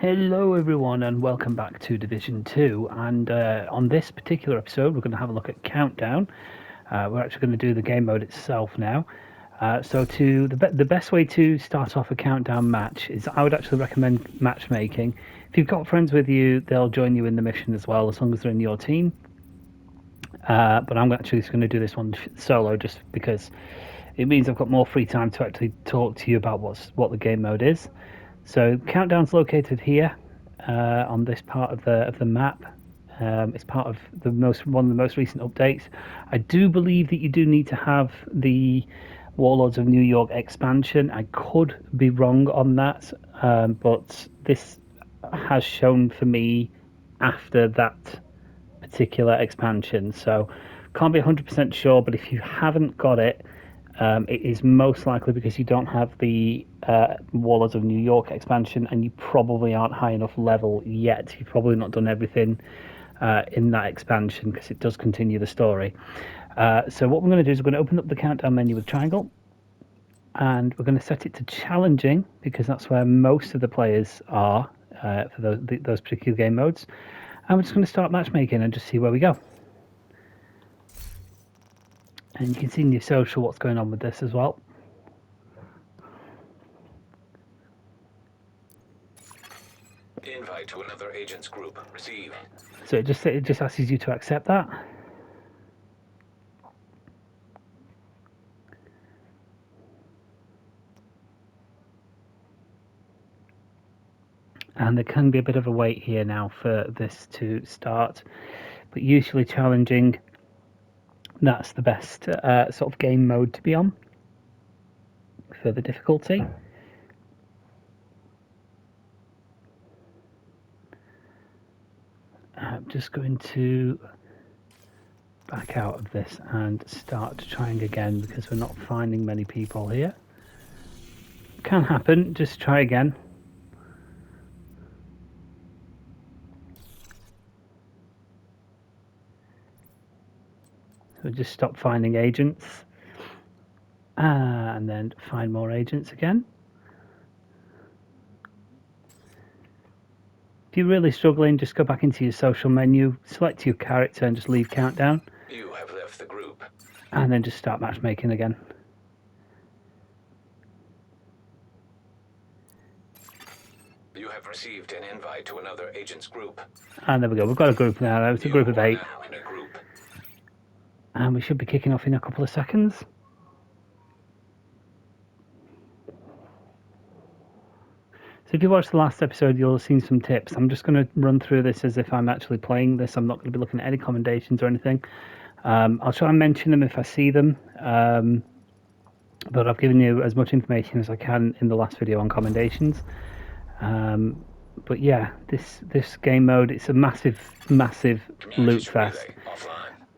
Hello everyone and welcome back to Division 2, and on this particular episode we're going to have a look at Countdown. We're actually going to do the game mode itself now. The best way to start off a Countdown match is I would actually recommend matchmaking. If you've got friends with you, they'll join you in the mission as well, as long as they're in your team. But I'm actually just going to do this one solo just because it means I've got more free time to actually talk to you about what the game mode is. So Countdown's located here on this part of the map. It's part of one of the most recent updates. I do believe that you do need to have the Warlords of New York expansion. I could be wrong on that, but this has shown for me after that particular expansion. So can't be 100% sure, but if you haven't got it, it is most likely because you don't have the Warlords of New York expansion, and you probably aren't high enough level yet. You've probably not done everything in that expansion because it does continue the story. So what we're going to do is we're going to open up the countdown menu with triangle, and we're going to set it to challenging because that's where most of the players are for those particular game modes. And we're just going to start matchmaking and just see where we go. And you can see in your social what's going on with this as well. Invite to another agent's group. Receive. So it just asks you to accept that. And there can be a bit of a wait here now for this to start, but usually challenging, that's the best sort of game mode to be on for the difficulty. I'm just going to back out of this and start trying again because we're not finding many people here. Can happen, just try again. So just stop finding agents and then find more agents again. If you're really struggling, just go back into your social menu, select your character and just leave countdown. You have left the group. And then just start matchmaking again. You have received an invite to another agent's group. And there we go, we've got a group now. It's a group of 8. Now in a group. And we should be kicking off in a couple of seconds. So if you watched the last episode, you'll have seen some tips. I'm just going to run through this as if I'm actually playing this. I'm not going to be looking at any commendations or anything. I'll try and mention them if I see them. But I've given you as much information as I can in the last video on commendations. But yeah, this game mode, it's a massive loot fest.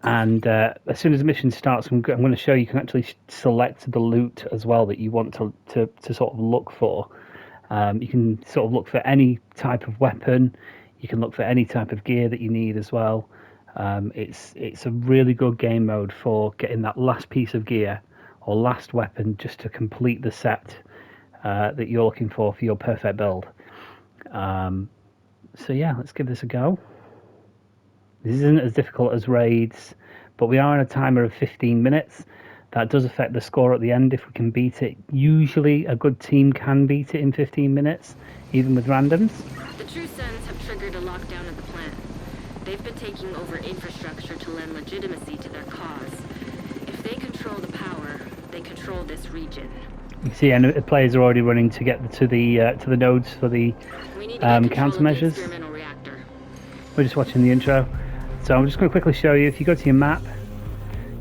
And as soon as the mission starts, I'm going to show you can actually select the loot as well that you want to sort of look for. You can sort of look for any type of weapon. You can look for any type of gear that you need as well. It's a really good game mode for getting that last piece of gear or last weapon just to complete the set that you're looking for your perfect build. So yeah, let's give this a go. This isn't as difficult as raids, but we are on a timer of 15 minutes. That does affect the score at the end if we can beat it. Usually a good team can beat it in 15 minutes, even with randoms. The True Sons have triggered a lockdown of the plant. They've been taking over infrastructure to lend legitimacy to their cause. If they control the power, they control this region. You can see the players are already running to get to the nodes for the countermeasures. We're just watching the intro. So I'm just going to quickly show you. If you go to your map,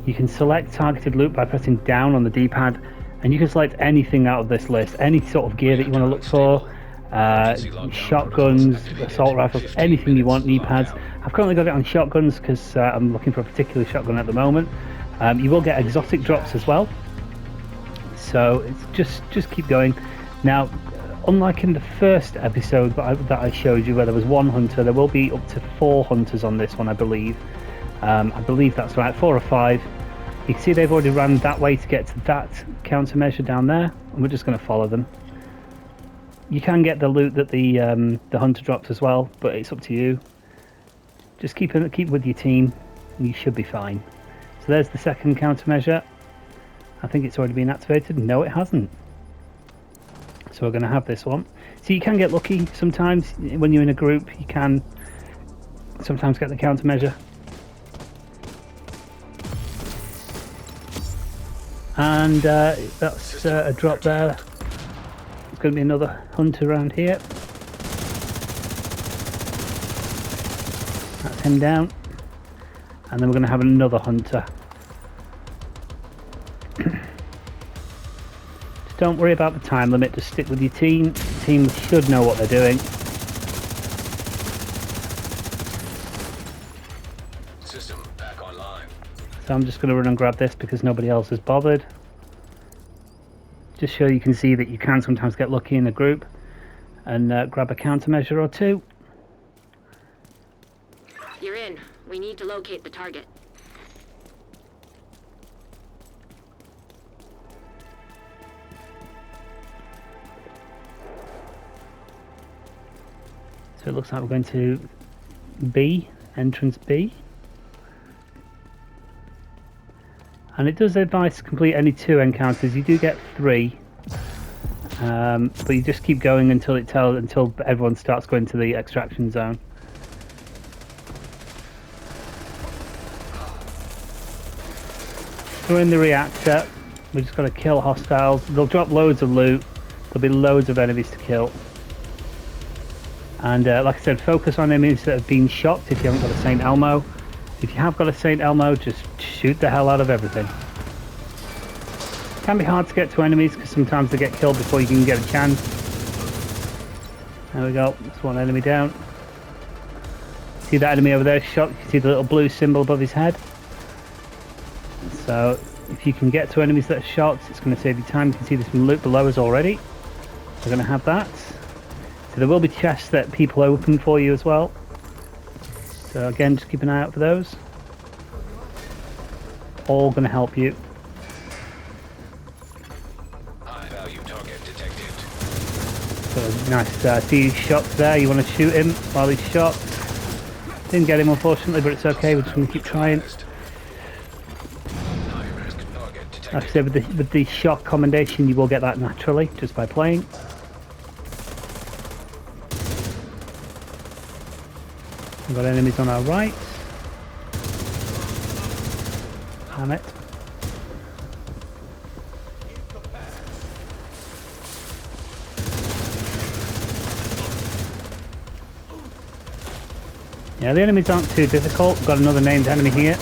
you can select targeted loot by pressing down on the D-pad, and you can select anything out of this list, any sort of gear that you want to look for, shotguns, assault rifles, anything you want, knee pads. I've currently got it on shotguns because I'm looking for a particular shotgun at the moment. You will get exotic drops as well, so it's just keep going. Now, unlike in the first episode that I showed you where there was 1 hunter, there will be up to 4 hunters on this one, I believe. I believe that's right, 4 or 5. You can see they've already ran that way to get to that countermeasure down there, and we're just going to follow them. You can get the loot that the hunter drops as well, but it's up to you. Just keep with your team, and you should be fine. So there's the second countermeasure. I think it's already been activated. No, it hasn't. So we're going to have this one. So you can get lucky sometimes when you're in a group. You can sometimes get the countermeasure. And that's a drop there. There's going to be another hunter around here. That's him down. And then we're going to have another hunter. Just don't worry about the time limit, just stick with your team. The team should know what they're doing. System back online. So I'm just going to run and grab this because nobody else has bothered. Just so you can see that you can sometimes get lucky in a group and grab a countermeasure or two. You're in. We need to locate the target. So it looks like we're going to B, entrance B. And it does advise to complete any 2 encounters. You do get 3, but you just keep going until everyone starts going to the extraction zone. We're in the reactor. We just got to kill hostiles. They'll drop loads of loot. There'll be loads of enemies to kill. And like I said, focus on enemies that have been shocked if you haven't got a St. Elmo. If you have got a St. Elmo, just shoot the hell out of everything. It can be hard to get to enemies because sometimes they get killed before you can get a chance. There we go, there's one enemy down. See that enemy over there shot? You can see the little blue symbol above his head. So if you can get to enemies that are shot, it's going to save you time. You can see there's some loot below us already. We're going to have that. So there will be chests that people open for you as well. So again, just keep an eye out for those. All going to help you. High value target detected. So nice, see shots there. You want to shoot him while he's shot. Didn't get him unfortunately, but it's okay. We're just going to keep trying. High risk target detected. Like I said, with the shock commendation, you will get that naturally just by playing. We've got enemies on our right. Damn it. Yeah, the enemies aren't too difficult. We've got another named enemy here.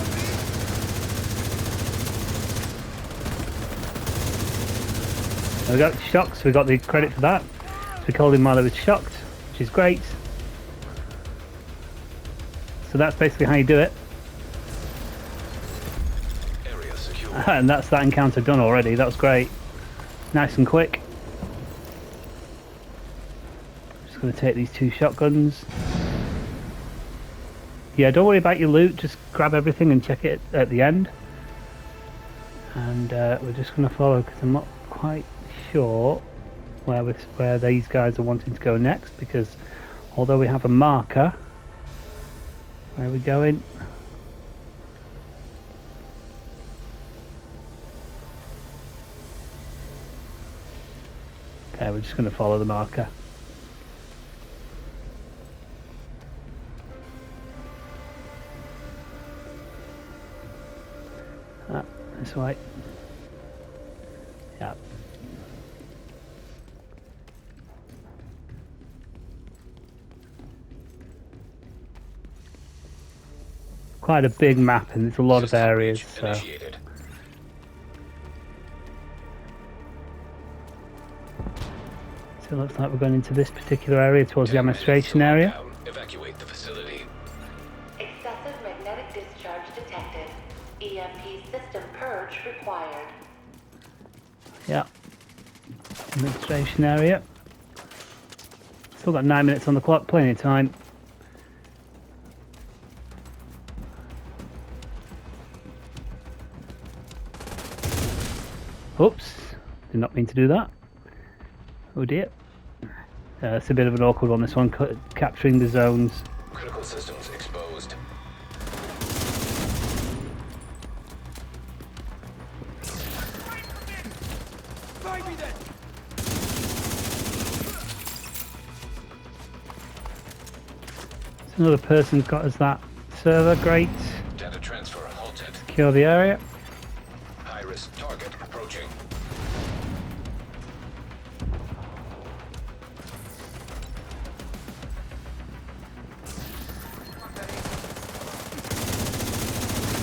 We got shocks, we got the credit for that. So we killed him while he was shocked, which is great. So that's basically how you do it. Area secure. And that's that encounter done already. That was great. Nice and quick. Just going to take these 2 shotguns. Yeah, don't worry about your loot. Just grab everything and check it at the end. And we're just going to follow because I'm not quite sure where these guys are wanting to go next. Because although we have a marker, where are we going? Okay, we're just going to follow the marker. This way. Yeah. Quite a big map and there's a lot of areas. So. Initiated. So it looks like we're going into this particular area towards the administration area. Evacuate the facility. Excessive magnetic discharge detected. EMP system purge required. Yeah. Administration area. Still got 9 minutes on the clock, plenty of time. Oops, did not mean to do that. Oh dear. It's a bit of an awkward one, this one, capturing the zones. Critical systems exposed. Another person's got us that server, great. Data transfer halted. Secure the area. High-risk target approaching.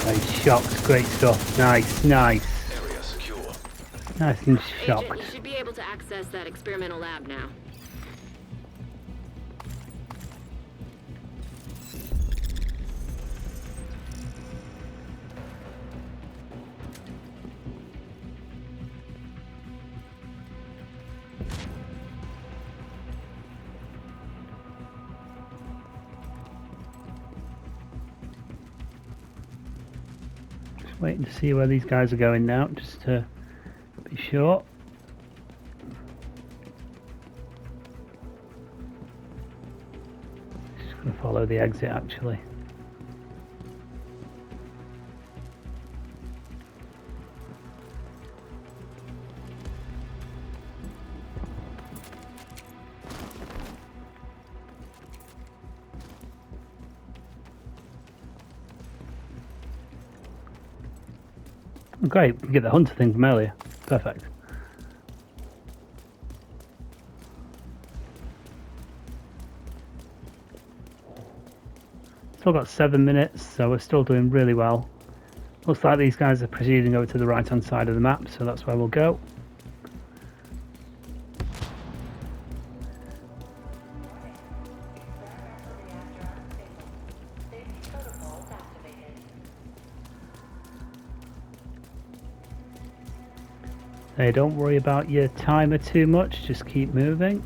Nice, shocked, great stuff. Nice, nice. Area secure. Nice and Agent, shocked. you should be able to access that experimental lab now. Just waiting to see where these guys are going now, just to be sure. Just going to follow the exit actually. Great, we can get the hunter thing from earlier. Perfect. Still got 7 minutes, so we're still doing really well. Looks like these guys are proceeding over to the right hand side of the map, so that's where we'll go. Safety protocols activated. Hey, don't worry about your timer too much, just keep moving.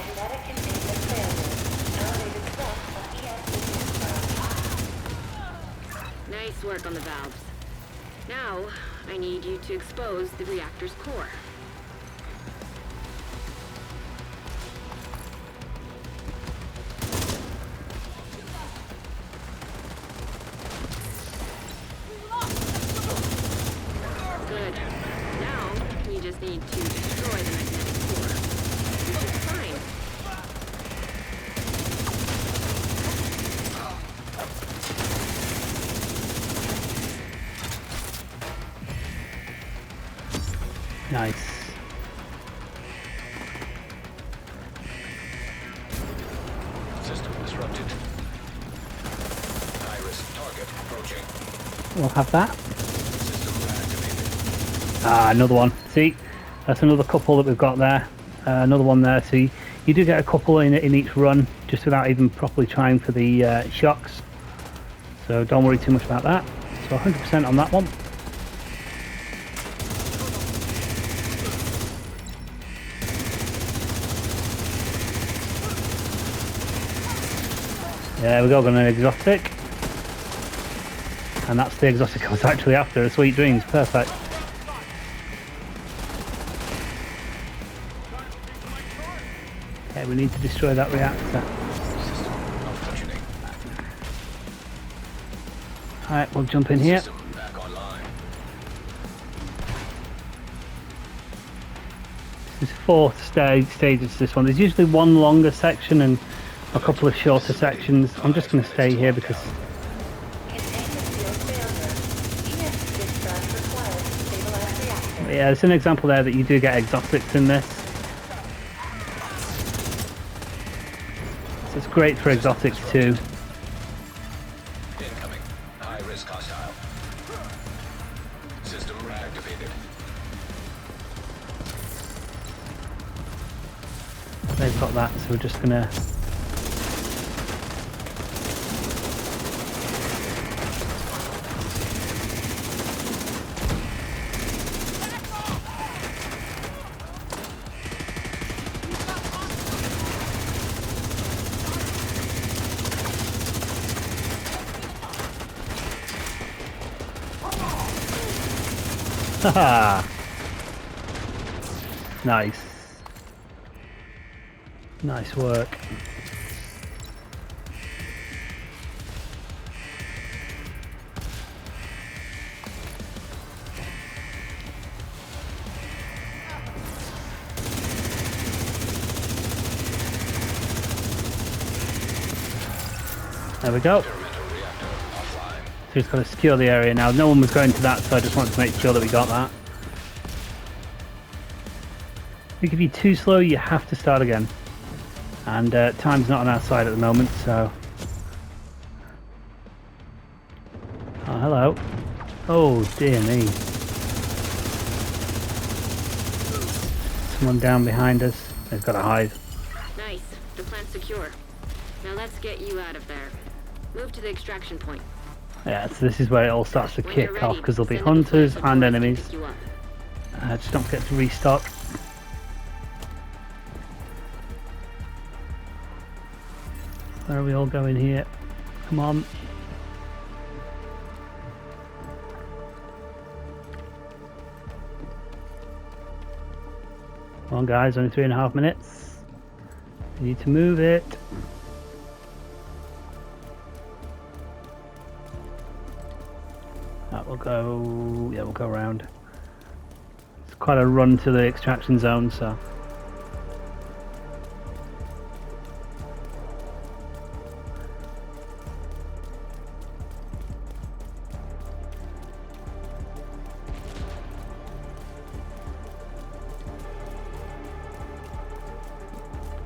Magnetic containment failure. Elevated threat of EMP discharge. Nice work on the valves. Now, I need you to expose the reactor's core. Good. Now, we just need to destroy the magnetic core. Which is fine. Nice. System disrupted. High-risk target approaching. We'll have that. System reactivated. Ah, another one. See, that's another couple that we've got there. Another one there. See, you do get a couple in each run, just without even properly trying for the shocks. So don't worry too much about that. So 100% on that one. There we go, got an exotic. And that's the exotic I was actually after, Sweet Dreams, perfect. Okay, we need to destroy that reactor. System malfunctioning. Alright, we'll jump in here. System back online. There's 4 stages to this one. There's usually one longer section and a couple of shorter sections. I'm just going to stay here because Containment field failure. EMP discharge required to stabilize reactor. yeah, there's an example there that you do get exotics in this. So it's great for exotics too. Incoming. High-risk hostile. System reactivated. They've got that, so we're just gonna... Haha! Nice. Nice work. There we go. So we've got to secure the area now. No one was going to that, so I just wanted to make sure that we got that. I think if you're too slow, you have to start again. And time's not on our side at the moment, so... Oh, hello. Oh, dear me. Someone down behind us. They've got to hide. Nice. The plant's secure. Now let's get you out of there. Move to the extraction point. Yeah, so this is where it all starts to When you're kick off, ready, because there'll be send up a hunters flight and support to enemies. pick you up. Just don't forget to restock. Where are we all going here? Come on. Come on guys, only 3.5 minutes. You need to move it. That will go... yeah, we'll go around. It's quite a run to the extraction zone, so...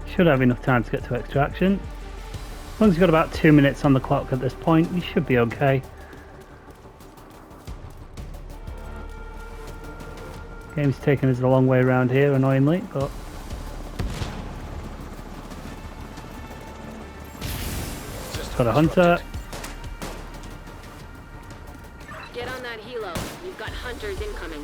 should have enough time to get to extraction. As long as you've got about 2 minutes on the clock at this point, you should be okay. Game's taking us a long way around here, annoyingly, but... got a hunter. Get on that helo. You've got hunters incoming.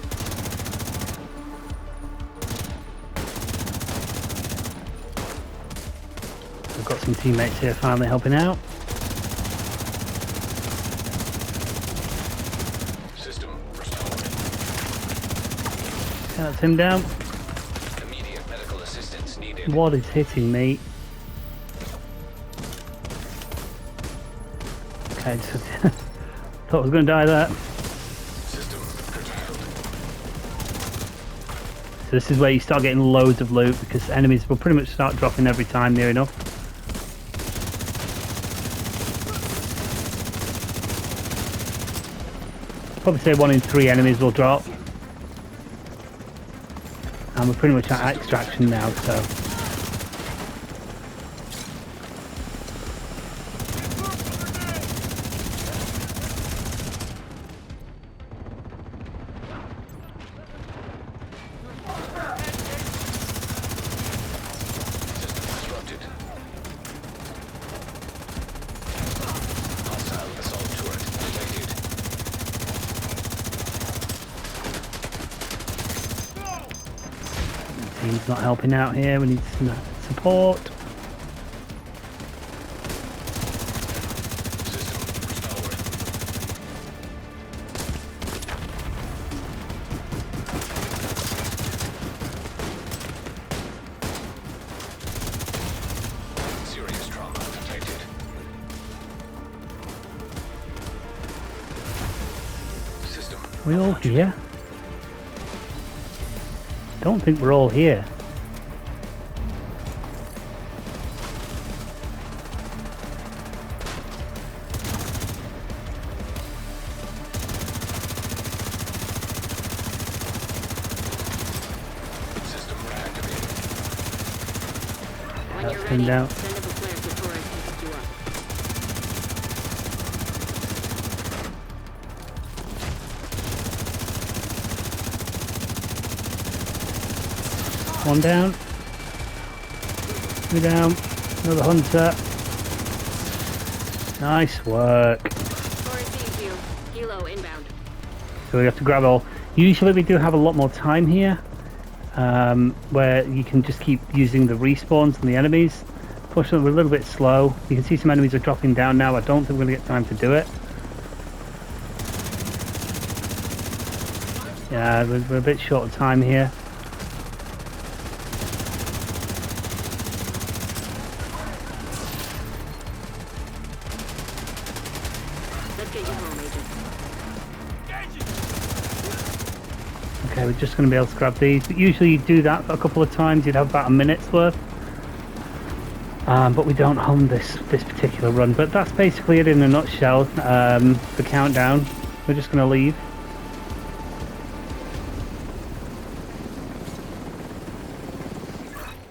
We've got some teammates here finally helping out. System restored. That's him down. Immediate medical assistance needed. What is hitting me? Okay, just thought I was going to die there. System curtailed. So this is where you start getting loads of loot, because enemies will pretty much start dropping every time near enough. Probably say 1 in 3 enemies will drop. And we're pretty much at extraction now, so... Disrupted. Hostile assault turret detected. Team's not helping out here, we need some support. System restored. Serious trauma detected. System. Are we all here? Don't think we're all here. System reactivated. When That's you're him ready, down. send up a flare support to pick you up. One down. Enemy down. Another hunter. Nice work. Tori sees you. Helo inbound. So we have to grab all. Usually we do have a lot more time here, where you can just keep using the respawns on the enemies. Fortunately, we're a little bit slow. You can see some enemies are dropping down now. I don't think we're going to get time to do it. Yeah, we're a bit short of time here. Let's get you home, Agent. Okay, we're just going to be able to grab these. But usually you do that a couple of times. You'd have about a minute's worth. But we don't on this particular run. But that's basically it in a nutshell. The countdown. We're just going to leave.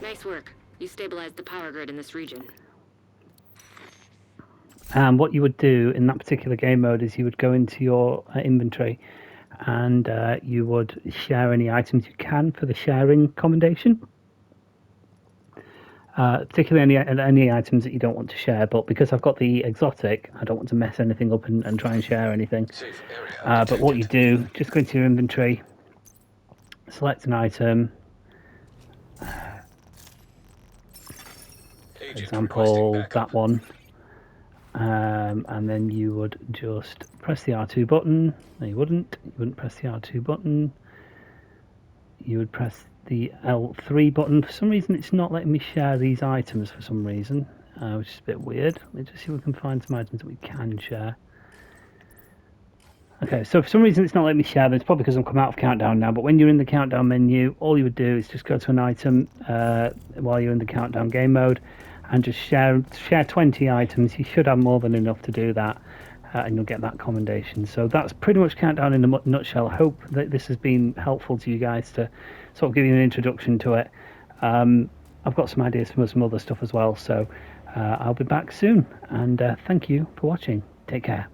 Nice work. You stabilized the power grid in this region. And what you would do in that particular game mode is you would go into your inventory and you would share any items you can for the sharing commendation. Particularly any items that you don't want to share, but because I've got the exotic, I don't want to mess anything up and try and share anything. Safe area But what you do, just go into your inventory, select an item, for Agent example, requesting backup. that one, and then you would just press the R2 button. No, you wouldn't press the R2 button. You would press the L3 button. For some reason it's not letting me share these items for some reason, which is a bit weird. Let me just see if we can find some items that we can share. Okay, so for some reason it's not letting me share them. It's probably because I'm come out of countdown now, but when you're in the countdown menu, all you would do is just go to an item while you're in the countdown game mode and just share 20 items. You should have more than enough to do that, and you'll get that commendation. So that's pretty much countdown in a nutshell. I hope that this has been helpful to you guys to sort of give you an introduction to it. I've got some ideas for some other stuff as well, so I'll be back soon, and thank you for watching. Take care.